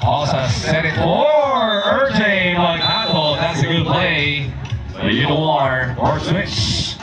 Also set it for RJ Magado. That's a good play. But you know what? Or switch.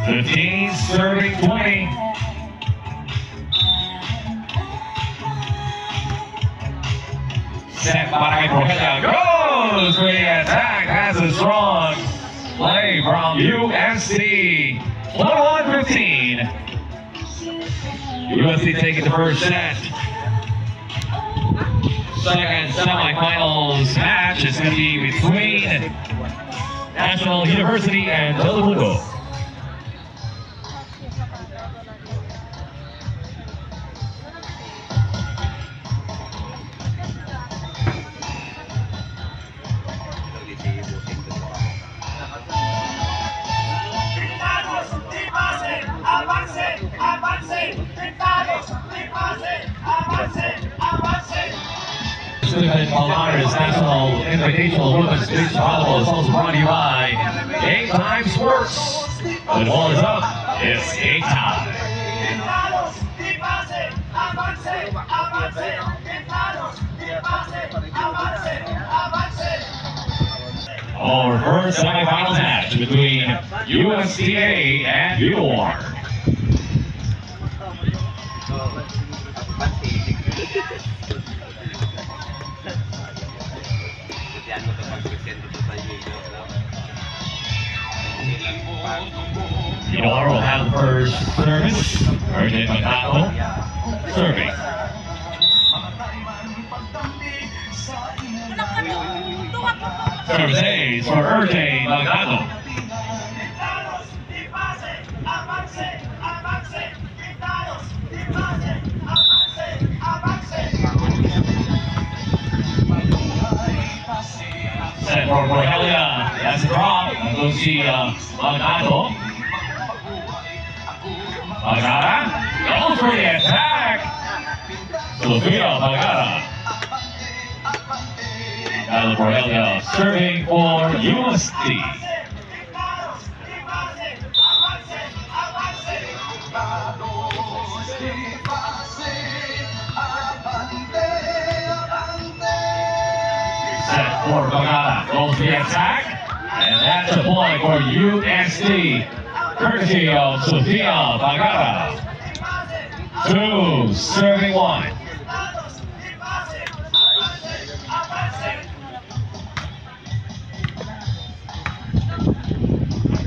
The team serving 20. Set by Rogelio. Goes for the attack. That's a strong play from USC. 21-15. USC taking the first set. Second semifinals match is going to be between National University and Telemundo. Palmares National Invitational Women's Beach Volleyball is also brought to you by Game Time Sports. When the ball is up, it's game time. Our first semifinals match between USTA and UOR. UOR will have the first service. RJ Magado serving. Service A's for RJ Magado. Set for Rogelio. That's a drop. Goes to Magado. Magara goes for the attack. Sofia Magara. Kyla Rogelio serving for USD. Set for Magara. Goes for the attack. And that's a point for USD. Courtesy of Sofia Magara. 2, serving 1.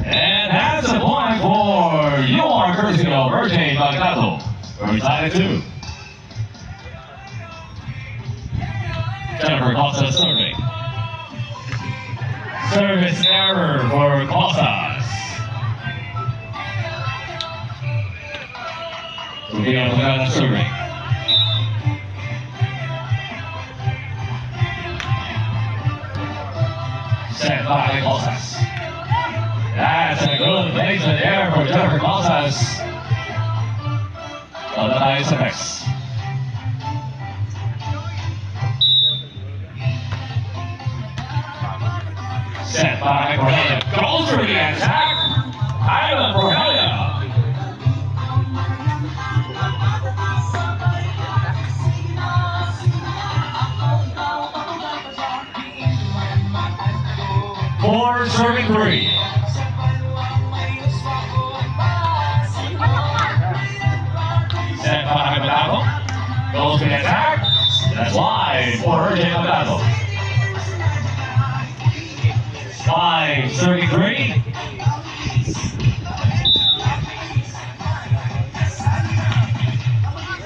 And that's a point for UOR courtesy of RJ Magado. We're tied at 2. Jennifer Costa serving. Service error for Costas. Sofia Magara serving. Set by Costas. That's a good placement there for Jennifer Costas. On the nice effects. Set by Rogelio. Goes for the attack. Kyla Rogelio. Four serving 3. Set by Magado. Goes to the attack. That's wide for RJ Magado. 5 serving 3.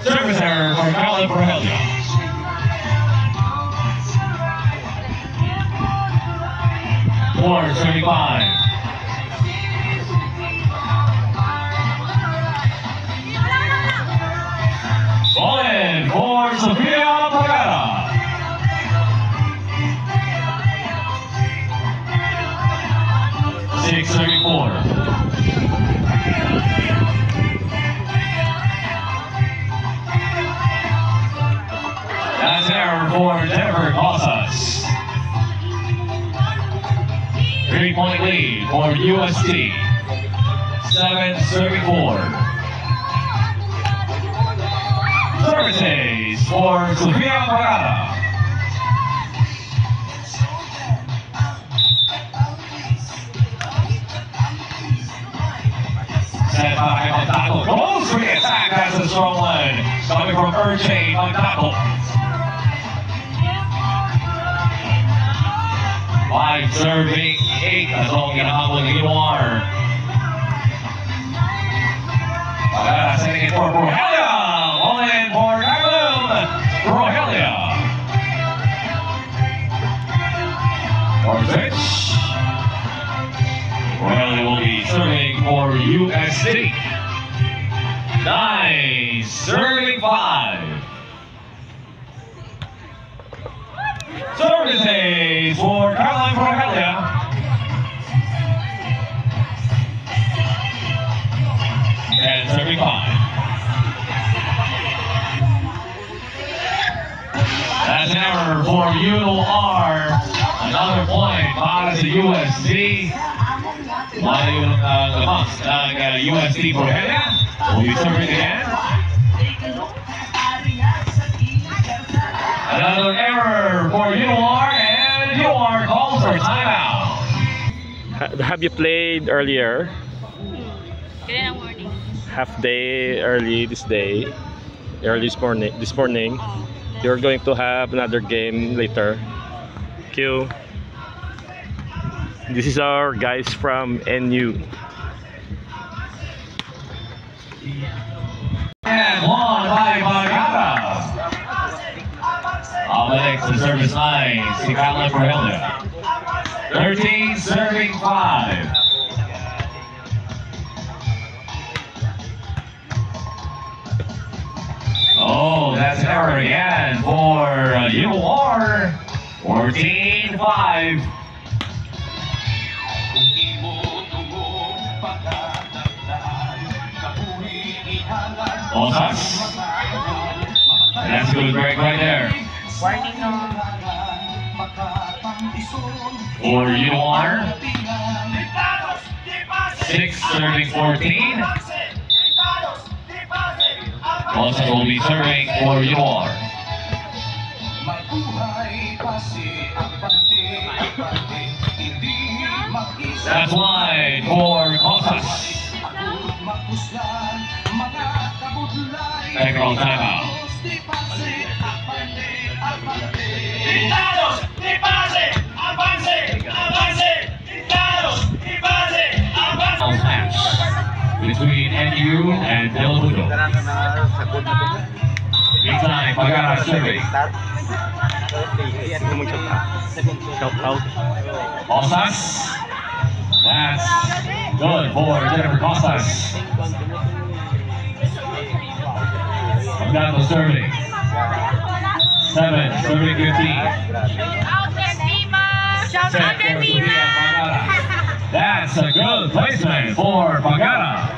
Service error for Kyla Rogelio. Four, 35. Ball in for Sofia Magara. Six, 34. That's an error for Jennifer Costas. 3-point lead for USD. 7 serving 4. for Sofia Pagara. Set by Magtaco. Goes for the attack. That's a strong one. Coming from Urchain Magtaco. Wide serving 8. That's all ginahabol ng Inuar. Pagara setting it for Rogelia. All in for Aguilum. Rogelia. Orsic. Rogelia will be serving for USD. Nice. Serving 5. Services for Caroline Rogelia. And serving 5. That's an error for UR. Another point para sa USD. USD for Rogelia. Will be serving again. Another error for UR, and UR calls for timeout. Have you played earlier? Kailan ang morning? Half day early this day. Early this morning. You're going to have another game later. Q. This is our guys from NU. And won by Pagara. Next to service 9, si Caroline Rogelia. 13 serving 5. Oh, that's an error again for UR. 14-5. Osas. That's a good break right there. For UR, 6 serving 14. Osas will be serving for UR. That's wide for Osas. Technical timeout. Match between NU and Telemundo. Meantime, Pagara serving. Osas. That's good for Jennifer Costas. Pagara serving. 7 serving 15. Out there, Dima! Shout out there, Dima! That's a good placement for Pagara.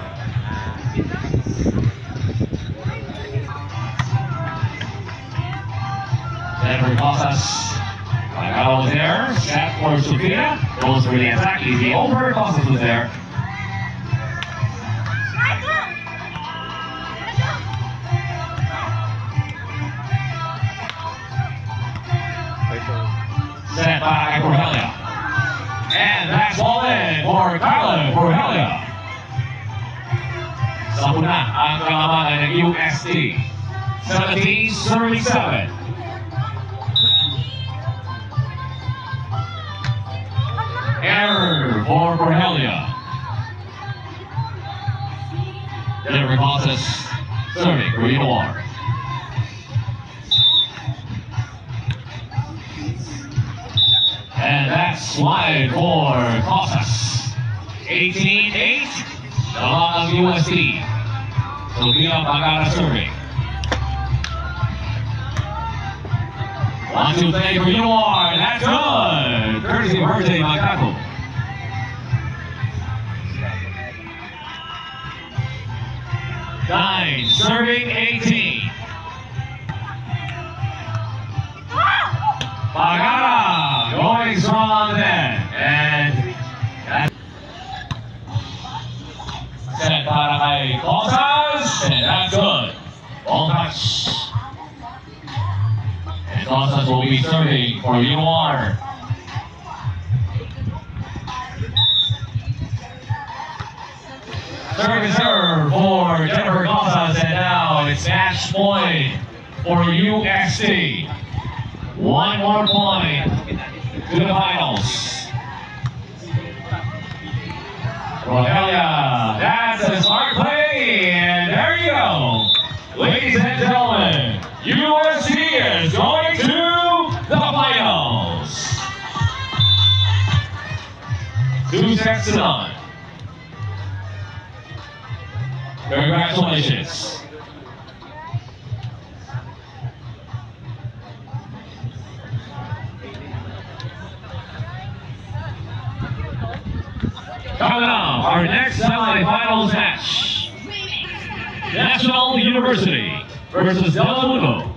Jennifer Costas. Pagara was there. Set for Sofia. Goes for the attack. Easy over. Costas was there. Set by Rogelia. And that's all in for Caroline Rogelia. Sampu na ang kalamangan ng USD. 17-7. Error for Rogelia. Jennifer Costas serving for UR. And that's wide for Costas. 18-8. Along of USD. Sofia Pagara serving. 1-2 play for UR. That's good. Courtesy of Urchain Magtaco. Nine serving 18. Pagara going strong then, and set para kay Costas, and that's good. Ball touch. And Rosas will be serving for UR. Serve for Jennifer Rosas, and now it's match point for UXT. One more point to the finals. Rogelia, that's a smart play, and there you go. Ladies and gentlemen, USC is going to the finals. 2 sets to none. Congratulations. Coming up, our next semifinals match. National University versus Del Mundo.